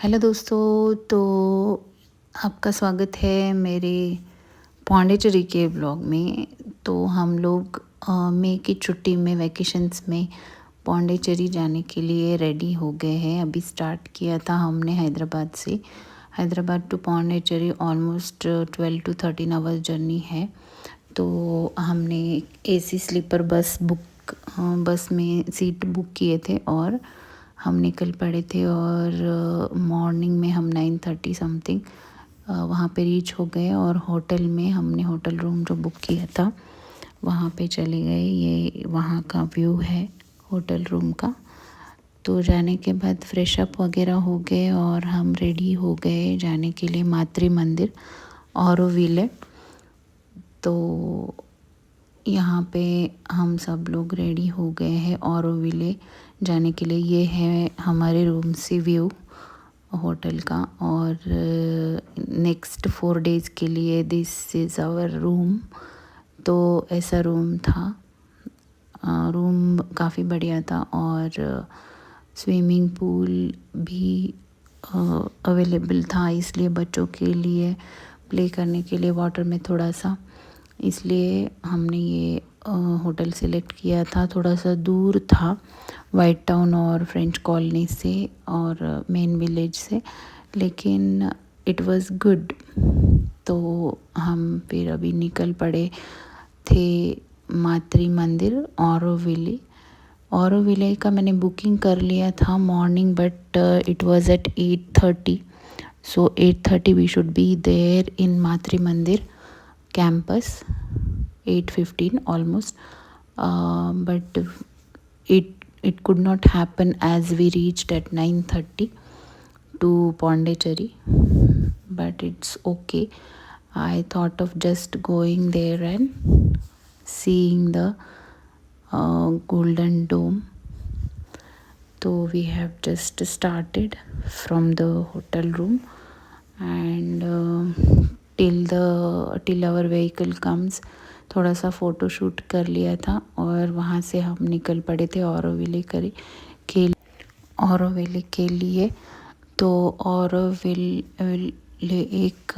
Hello दोस्तों, तो आपका स्वागत है मेरे पौंडीचेरी के ब्लॉग में। तो हम लोग मई की छुट्टी में वैकेशंस में पौंडीचेरी जाने के लिए रेडी हो गए हैं। अभी स्टार्ट किया था हमने हैदराबाद से। Hyderabad to Pondicherry almost 12 to 13 hours journey है। तो हमने एसी स्लीपर बस में सीट बुक किए थे और हम निकल पड़े थे। और मॉर्निंग में हम 9:30 समथिंग वहाँ पे रीच हो गए। और होटल में हमने होटल रूम जो बुक किया था वहाँ पे चले गए। ये वहाँ का व्यू है होटल रूम का। तो जाने के बाद फ्रेश अप वगैरह हो गए और हम रेडी हो गए जाने के लिए मातृ मंदिर ऑरोविले। तो यहाँ पे हम सब लोग रेडी हो गए हैं ऑरोविले जाने के लिए। ये है हमारे रूम से व्यू होटल का। और नेक्स्ट 4 days के लिए दिस इज़ आवर रूम। तो ऐसा रूम था। रूम काफ़ी बढ़िया था और स्विमिंग पूल भी अवेलेबल था, इसलिए बच्चों के लिए प्ले करने के लिए वाटर में थोड़ा सा, इसलिए हमने ये होटल सेलेक्ट किया था। थोड़ा सा दूर था वाइट टाउन और फ्रेंच कॉलोनी से और मेन विलेज से, लेकिन इट वाज गुड। तो हम फिर अभी निकल पड़े थे मातृ मंदिर ऑरोविले का मैंने बुकिंग कर लिया था morning, but it was at 8:30। So 8:30 we should be there in Matri Mandir campus, 8:15 almost, but it could not happen as we reached at 9:30 to Pondicherry, but it's okay. I thought of just going there and seeing the Golden Dome. So we have just started from the hotel room and till our vehicle comes थोड़ा सा photo shoot कर लिया था। और वहाँ से हम निकल पड़े थे ऑरोविले के लिए। तो ऑरोविले एक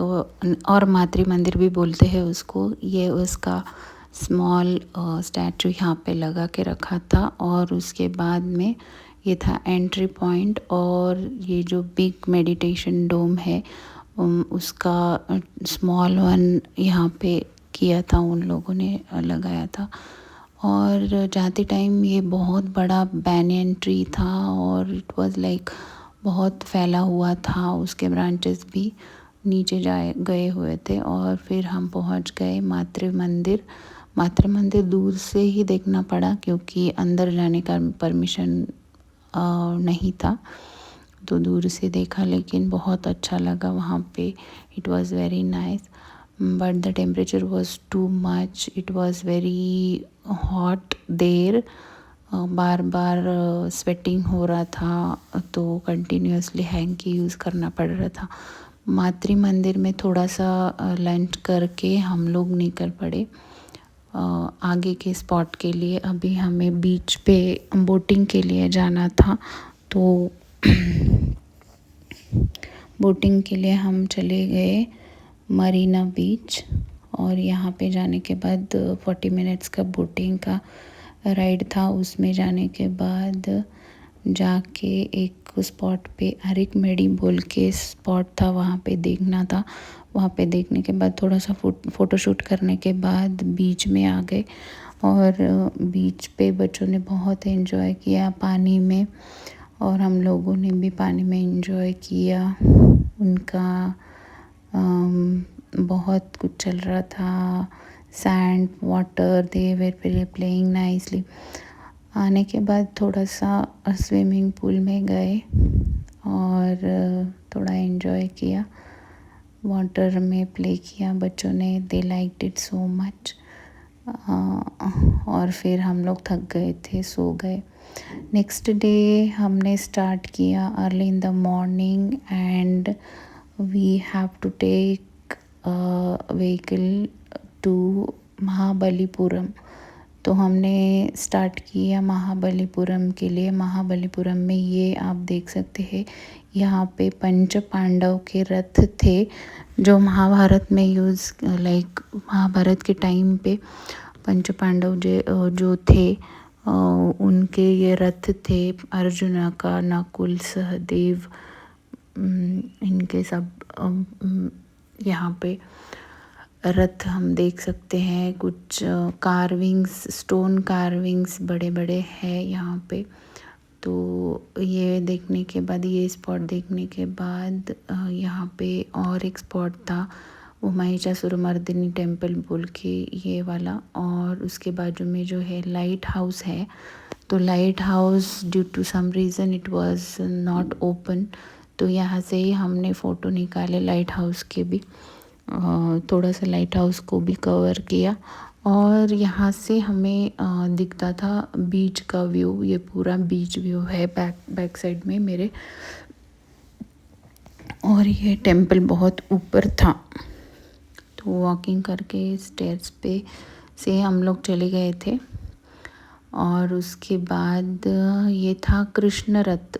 और मातृ मंदिर भी बोलते हैं उसको। ये उसका स्मॉल स्टैचू यहाँ पे लगा के रखा था और उसके बाद में ये था एंट्री पॉइंट। और ये जो बिग मेडिटेशन डोम है उसका स्मॉल वन यहाँ पे किया था, उन लोगों ने लगाया था। और जाते टाइम ये बहुत बड़ा बैनियन ट्री था और इट वाज लाइक बहुत फैला हुआ था, उसके ब्रांचेस भी नीचे गए हुए थे। और फिर हम पहुंच गए मातृ मंदिर दूर से ही देखना पड़ा क्योंकि अंदर जाने का परमिशन नहीं था, तो दूर से देखा, लेकिन बहुत अच्छा लगा वहाँ पे। It was very nice, but the temperature was too much. It was very hot there, bar bar sweating हो रहा था, तो कंटिन्यूसली हैंकी यूज़ करना पड़ रहा था। मातृ मंदिर में थोड़ा सा लंच करके हम लोग निकल पड़े आगे के स्पॉट के लिए। अभी हमें बीच पे बोटिंग के लिए जाना था, तो बोटिंग के लिए हम चले गए मरीना बीच। और यहाँ पे जाने के बाद 40 मिनट्स का बोटिंग का राइड था। उसमें जाने के बाद जाके एक स्पॉट पे अरिक मेडी बोल के स्पॉट था, वहाँ पे देखना था। वहाँ पे देखने के बाद थोड़ा सा फ़ोटो शूट करने के बाद बीच में आ गए। और बीच पे बच्चों ने बहुत एंजॉय किया पानी में, और हम लोगों ने भी पानी में एंजॉय किया। उनका बहुत कुछ चल रहा था, sand water, they were playing nicely. आने के बाद थोड़ा सा स्विमिंग पूल में गए और थोड़ा एंजॉय किया, वाटर में प्ले किया बच्चों ने। They liked it so much. और फिर हम लोग थक गए थे, सो गए। नेक्स्ट डे हमने स्टार्ट किया early in the morning and we have to take vehicle to Mahabalipuram. तो हमने स्टार्ट किया महाबलीपुरम के लिए। महाबलीपुरम में ये आप देख सकते हैं, यहाँ पे पंच पांडव के रथ थे जो महाभारत में यूज़ महाभारत के टाइम पे पंच पांडव जो थे उनके ये रथ थे। अर्जुना का, नकुल, सहदेव, इनके सब यहाँ पे रथ हम देख सकते हैं। कुछ कार्विंग्स, स्टोन कार्विंग्स बड़े बड़े हैं यहाँ पे। तो ये देखने के बाद, ये स्पॉट देखने के बाद यहाँ पे और एक स्पॉट था, वो महिषासुरमर्दिनी टेम्पल बोल के ये वाला। और उसके बाजू में जो है लाइट हाउस है। तो light house due to some reason it was not open, तो यहाँ से ही हमने फ़ोटो निकाले लाइट हाउस के भी। थोड़ा सा लाइट हाउस को भी कवर किया। और यहाँ से हमें दिखता था बीच का व्यू। ये पूरा बीच व्यू है बैक साइड में मेरे। और ये टेम्पल बहुत ऊपर था। तो वॉकिंग करके स्टेयर्स पे से हम लोग चले गए थे। और उसके बाद ये था कृष्ण रथ।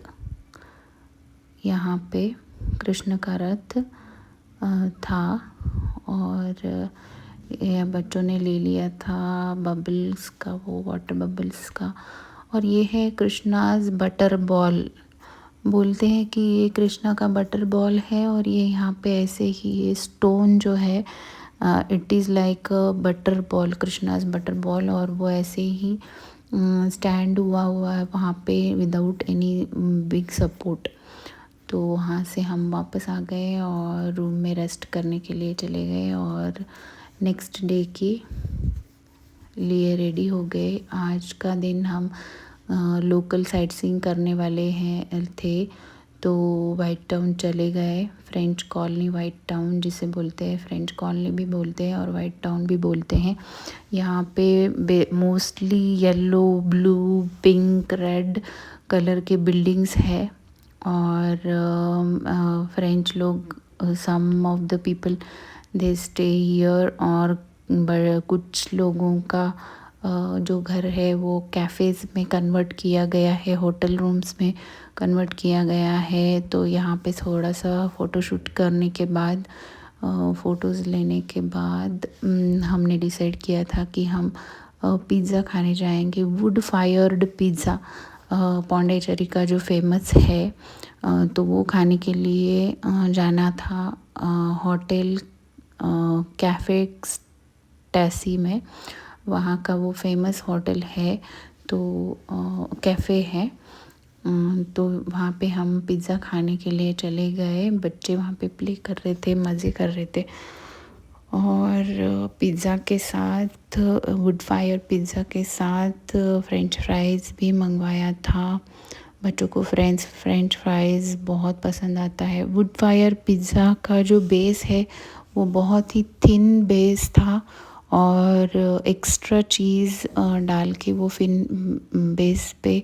यहाँ पे कृष्ण का रथ था और ये बच्चों ने ले लिया था बबल्स का, वो वाटर बबल्स का। और ये है कृष्णाज बटर बॉल। बोलते हैं कि ये कृष्णा का बटर बॉल है। और ये यहाँ पे ऐसे ही ये स्टोन जो है it is like butter ball, Krishna's butter ball. और वो ऐसे ही स्टैंड हुआ है वहाँ पे विदाउट एनी बिग सपोर्ट। तो वहाँ से हम वापस आ गए और रूम में रेस्ट करने के लिए चले गए और नेक्स्ट डे के लिए रेडी हो गए। आज का दिन हम लोकल साइट सीइंग करने वाले थे। तो वाइट टाउन चले गए, फ्रेंच कॉलोनी वाइट टाउन जिसे बोलते हैं, फ्रेंच कॉलोनी भी बोलते हैं और वाइट टाउन भी बोलते हैं। यहाँ पे mostly yellow, blue, pink, red colour के बिल्डिंग्स है। और फ्रेंच लोग, some of the people they stay here. और कुछ लोगों का जो घर है वो कैफ़ेज़ में कन्वर्ट किया गया है, होटल रूम्स में कन्वर्ट किया गया है। तो यहाँ पे थोड़ा सा फ़ोटोशूट करने के बाद, फ़ोटोज़ लेने के बाद हमने डिसाइड किया था कि हम पिज़्ज़ा खाने जाएंगे। वुड फायर्ड पिज़्ज़ा पौंडीचेरी का जो फेमस है, तो वो खाने के लिए जाना था होटल कैफ़े टैसी में। वहाँ का वो फेमस होटल है, तो कैफ़े है। तो वहाँ पे हम पिज़्ज़ा खाने के लिए चले गए। बच्चे वहाँ पे प्ले कर रहे थे, मज़े कर रहे थे। और पिज़्ज़ा के साथ, वुड फायर पिज़्ज़ा के साथ फ्रेंच फ्राइज़ भी मंगवाया था। बच्चों को फ्रेंच फ्राइज़ बहुत पसंद आता है। वुड फायर पिज़्ज़ा का जो बेस है वो बहुत ही थिन बेस था और एक्स्ट्रा चीज़ डाल के वो फिन बेस पे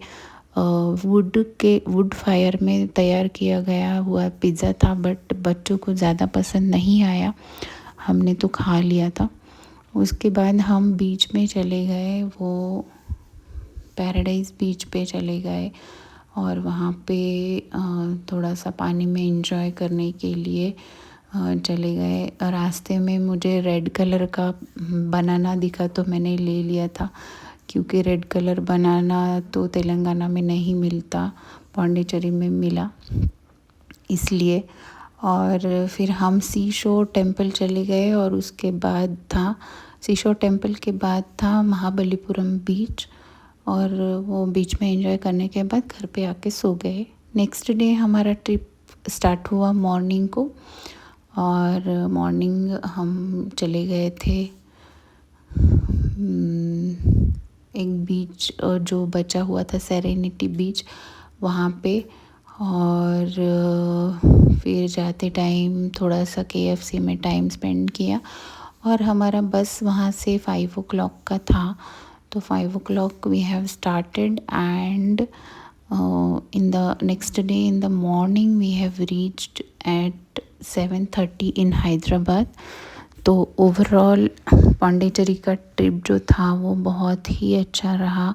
वुड फायर में तैयार किया गया हुआ पिज़्ज़ा था। बट बच्चों को ज़्यादा पसंद नहीं आया, हमने तो खा लिया था। उसके बाद हम बीच में चले गए, वो पैराडाइज़ बीच पे चले गए और वहाँ पे थोड़ा सा पानी में एंजॉय करने के लिए चले गए। रास्ते में मुझे रेड कलर का बनाना दिखा तो मैंने ले लिया था, क्योंकि रेड कलर बनाना तो तेलंगाना में नहीं मिलता, पौंडीचेरी में मिला इसलिए। और फिर हम सी शोर टेम्पल चले गए और उसके बाद था, सी शोर टेम्पल के बाद था महाबलीपुरम बीच। और वो बीच में एंजॉय करने के बाद घर पे आके सो गए। नेक्स्ट डे हमारा ट्रिप स्टार्ट हुआ मॉर्निंग को। और मॉर्निंग हम चले गए थे एक बीच जो बचा हुआ था, सेरेनिटी बीच, वहाँ पे। और फिर जाते टाइम थोड़ा सा KFC में टाइम स्पेंड किया। और हमारा बस वहाँ से 5 o'clock का था, तो 5 o'clock we have started and in the next day in the morning we have reached at 7:30 in Hyderabad. तो ओवरऑल पौंडीचेरी का ट्रिप जो था वो बहुत ही अच्छा रहा।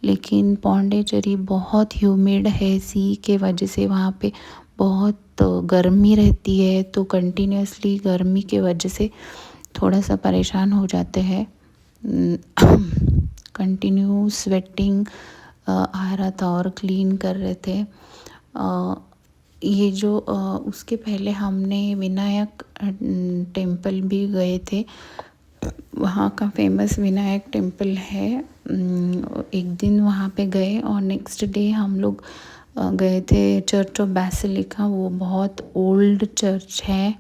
लेकिन पौंडीचेरी बहुत ह्यूमिड है, सी के वजह से वहाँ पे बहुत गर्मी रहती है, तो कंटिन्यूसली गर्मी के वजह से थोड़ा सा परेशान हो जाते हैं। कंटिन्यू स्वेटिंग आ रहा था और क्लीन कर रहे थे। ये जो उसके पहले हमने विनायक टेम्पल भी गए थे। वहाँ का फेमस विनायक टेम्पल है। एक दिन वहाँ पे गए और नेक्स्ट डे हम लोग गए थे चर्च ऑफ बैसिलिका। वो बहुत ओल्ड चर्च है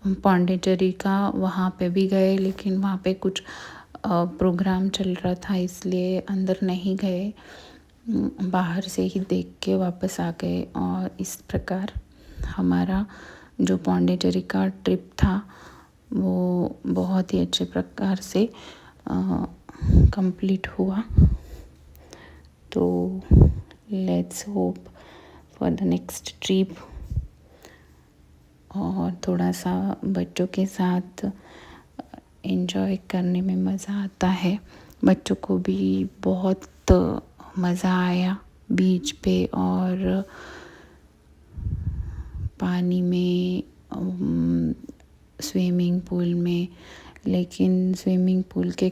पौंडीचेरी का, वहाँ पे भी गए, लेकिन वहाँ पे कुछ प्रोग्राम चल रहा था इसलिए अंदर नहीं गए, बाहर से ही देख के वापस आ गए। और इस प्रकार हमारा जो पौंडीचेरी का ट्रिप था वो बहुत ही अच्छे प्रकार से कंप्लीट हुआ। तो let's hope for the next trip. और थोड़ा सा बच्चों के साथ एंजॉय करने में मज़ा आता है। बच्चों को भी बहुत मज़ा आया बीच पे और पानी में, स्विमिंग पूल में। लेकिन स्विमिंग पूल के